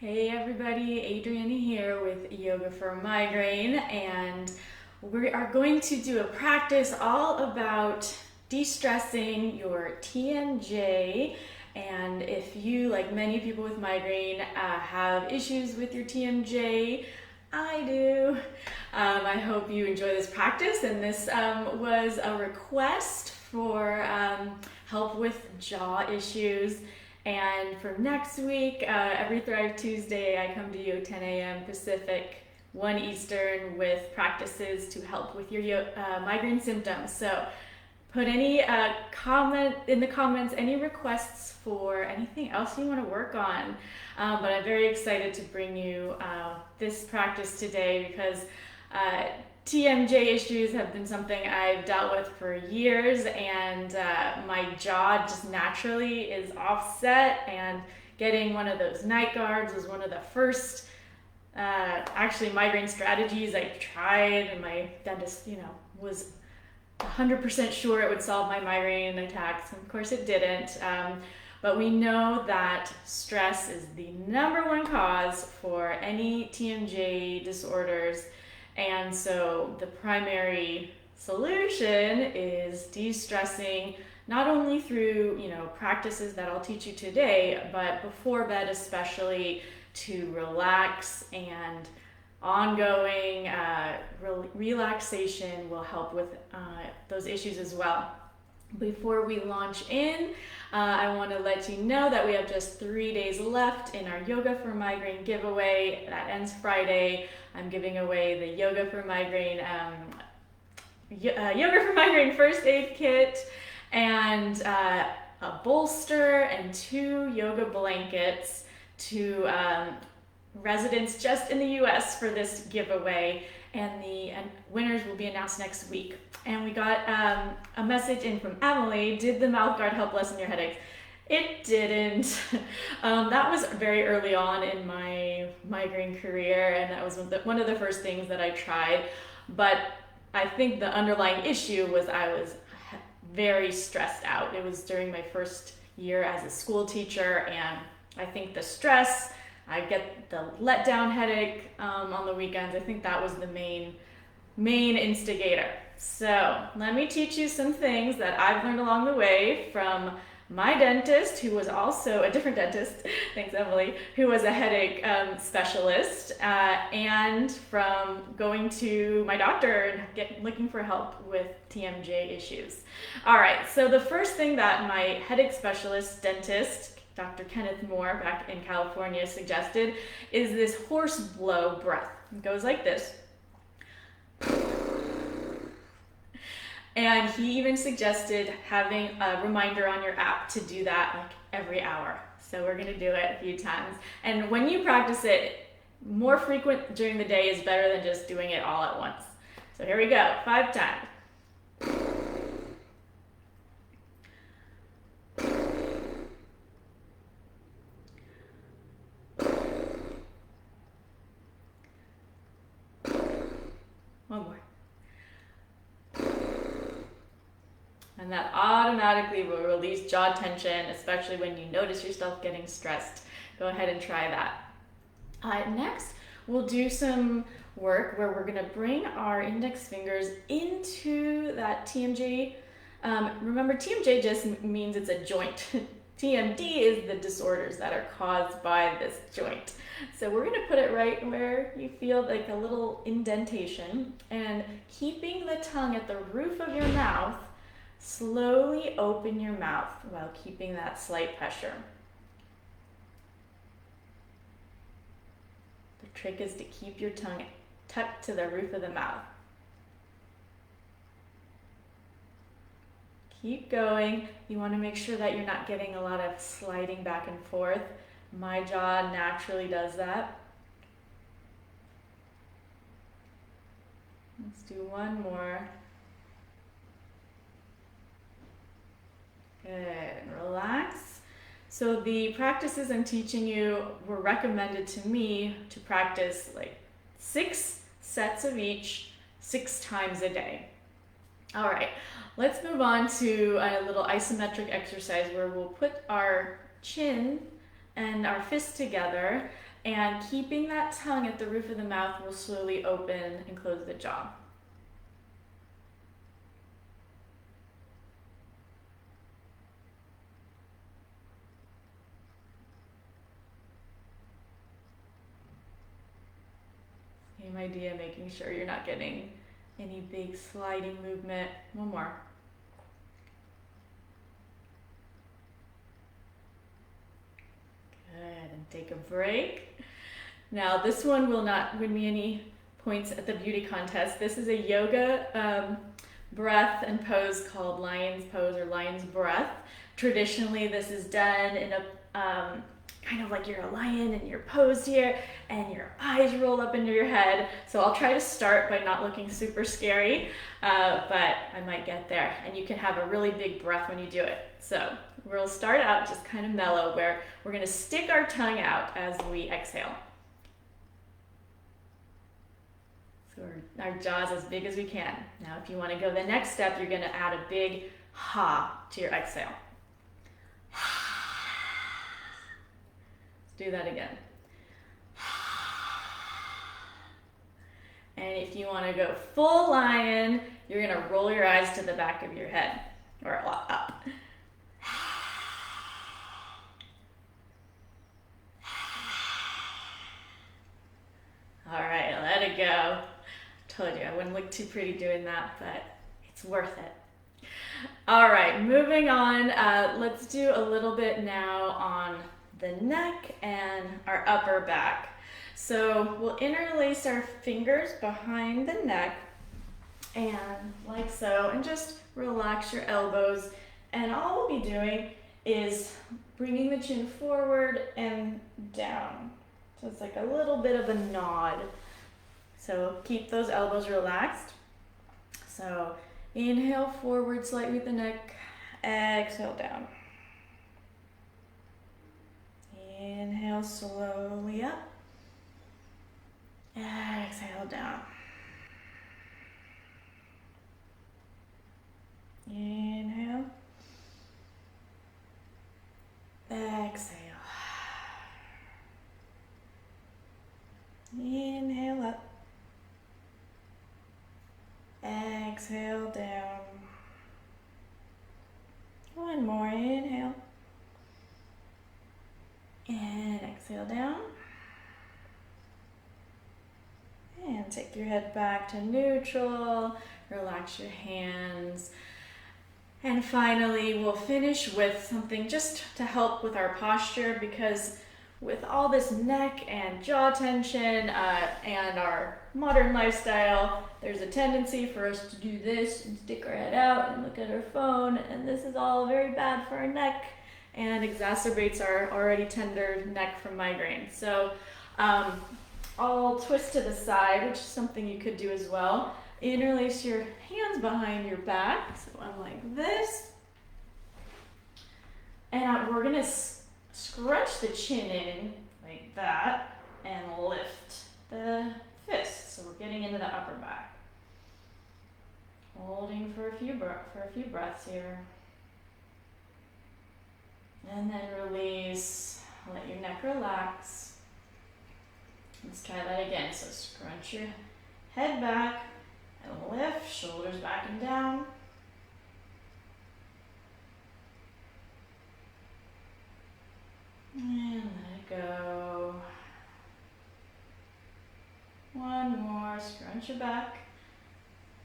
Hey everybody, Adrienne here with Yoga for Migraine, and we are going to do a practice all about de-stressing your TMJ. And if you, like many people with migraine, have issues with your TMJ, I do. I hope you enjoy this practice, and this was a request for help with jaw issues. And for next week, every Thrive Tuesday, I come to you at 10 a.m. Pacific, 1 Eastern, with practices to help with your migraine symptoms. So put any comment in the comments, any requests for anything else you want to work on. But I'm very excited to bring you this practice today because TMJ issues have been something I've dealt with for years, and my jaw just naturally is offset, and getting one of those night guards was one of the first actually migraine strategies I tried, and my dentist was 100% sure it would solve my migraine attacks, and of course it didn't. But we know that stress is the #1 cause for any TMJ disorders. And so the primary solution is de-stressing, not only through practices that I'll teach you today, but before bed especially, to relax, and ongoing relaxation will help with those issues as well. Before we launch in, I want to let you know that we have just 3 days left in our Yoga for Migraine giveaway. That ends Friday. I'm giving away the Yoga for Migraine first aid kit, and a bolster and 2 yoga blankets to residents just in the US for this giveaway. And the winners will be announced next week. And we got a message in from Emily: did the mouth guard help lessen your headaches? It didn't. That was very early on in my migraine career, and that was one of the first things that I tried. But I think the underlying issue was I was very stressed out. It was during my first year as a school teacher, and I think the stress, I get the letdown headache on the weekends. I think that was the main instigator. So let me teach you some things that I've learned along the way from my dentist, who was also a different dentist, thanks Emily, who was a headache specialist, and from going to my doctor and looking for help with TMJ issues. All right, so the first thing that my headache specialist dentist, Dr. Kenneth Moore, back in California, suggested is this horse blow breath. It goes like this. And he even suggested having a reminder on your app to do that like every hour. So we're gonna do it a few times. And when you practice it, more frequent during the day is better than just doing it all at once. So here we go, 5 times. One more. And that automatically will release jaw tension, especially when you notice yourself getting stressed. Go ahead and try that. Next, we'll do some work where we're gonna bring our index fingers into that TMJ. Remember, TMJ just means it's a joint. TMD is the disorders that are caused by this joint. So we're gonna put it right where you feel like a little indentation, and keeping the tongue at the roof of your mouth, slowly open your mouth while keeping that slight pressure. The trick is to keep your tongue tucked to the roof of the mouth. Keep going. You want to make sure that you're not getting a lot of sliding back and forth. My jaw naturally does that. Let's do one more. Good. Relax. So the practices I'm teaching you were recommended to me to practice like 6 sets of each, 6 times a day. All right, let's move on to a little isometric exercise where we'll put our chin and our fists together, And keeping that tongue at the roof of the mouth will slowly open and close the jaw. Same idea, making sure you're not getting any big sliding movement. One more. Good, and take a break. Now this one will not win me any points at the beauty contest. This is a yoga breath and pose called lion's pose or lion's breath. Traditionally, this is done in a kind of like you're a lion and you're posed here and your eyes roll up into your head. So I'll try to start by not looking super scary, but I might get there. And you can have a really big breath when you do it. So we'll start out just kind of mellow, where we're gonna stick our tongue out as we exhale. So our jaw's as big as we can. Now if you wanna go the next step, you're gonna add a big ha to your exhale. Let's do that again. And if you wanna go full lion, you're gonna roll your eyes to the back of your head, or up. All right, let it go. Told you I wouldn't look too pretty doing that, but it's worth it. All right, moving on. Let's do a little bit now on the neck and our upper back. So we'll interlace our fingers behind the neck and like so, and just relax your elbows. And all we'll be doing is bringing the chin forward and down. So it's like a little bit of a nod. So keep those elbows relaxed. So inhale forward slightly with the neck, exhale down. Inhale slowly up, exhale down. Inhale, exhale. Inhale up, exhale down. One more, inhale, and exhale down. And take your head back to neutral, relax your hands. And finally, we'll finish with something just to help with our posture, because with all this neck and jaw tension and our modern lifestyle, there's a tendency for us to do this and stick our head out and look at our phone, and this is all very bad for our neck and exacerbates our already tender neck from migraine. So I'll twist to the side, which is something you could do as well. Interlace your hands behind your back, so I'm like this, and we're gonna scrunch the chin in like that and lift the fist. So we're getting into the upper back. Holding for a few breaths here. And then release. Let your neck relax. Let's try that again. So scrunch your head back and lift, shoulders back and down. And let it go. One more, scrunch your back.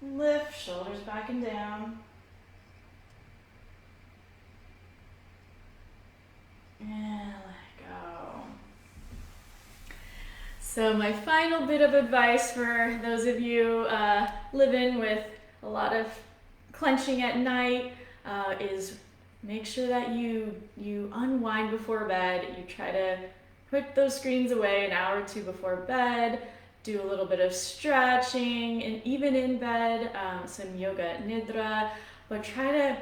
Lift, shoulders back and down. And let it go. So my final bit of advice for those of you living with a lot of clenching at night is make sure that you unwind before bed. You try to put those screens away an hour or two before bed. Do a little bit of stretching, and even in bed, some yoga nidra, but try to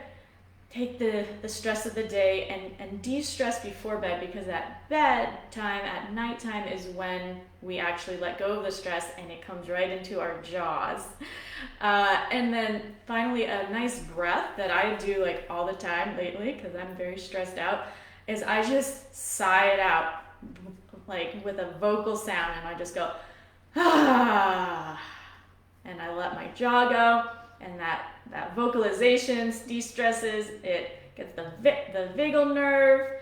take the stress of the day and de-stress before bed, because at bedtime, at nighttime, is when we actually let go of the stress and it comes right into our jaws. And then finally, a nice breath that I do like all the time lately, because I'm very stressed out, is I just sigh it out like with a vocal sound, and I just go, ah, and I let my jaw go, and that vocalization de-stresses. It gets the vagal nerve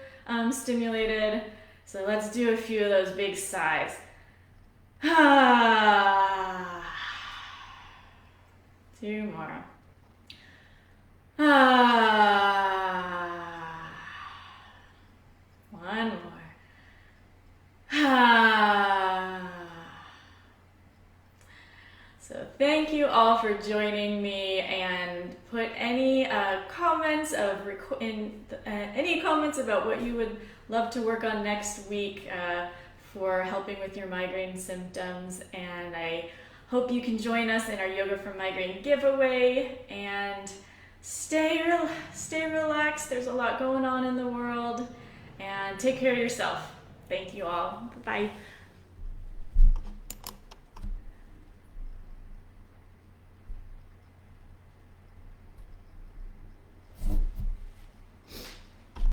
stimulated. So let's do a few of those big sighs. Ah. 2 more. Ah. 1 more. Ah. So thank you all for joining me, and put any comments any comments about what you would love to work on next week for helping with your migraine symptoms. And I hope you can join us in our Yoga for Migraine giveaway, and stay relaxed. There's a lot going on in the world, and take care of yourself. Thank you all. Bye.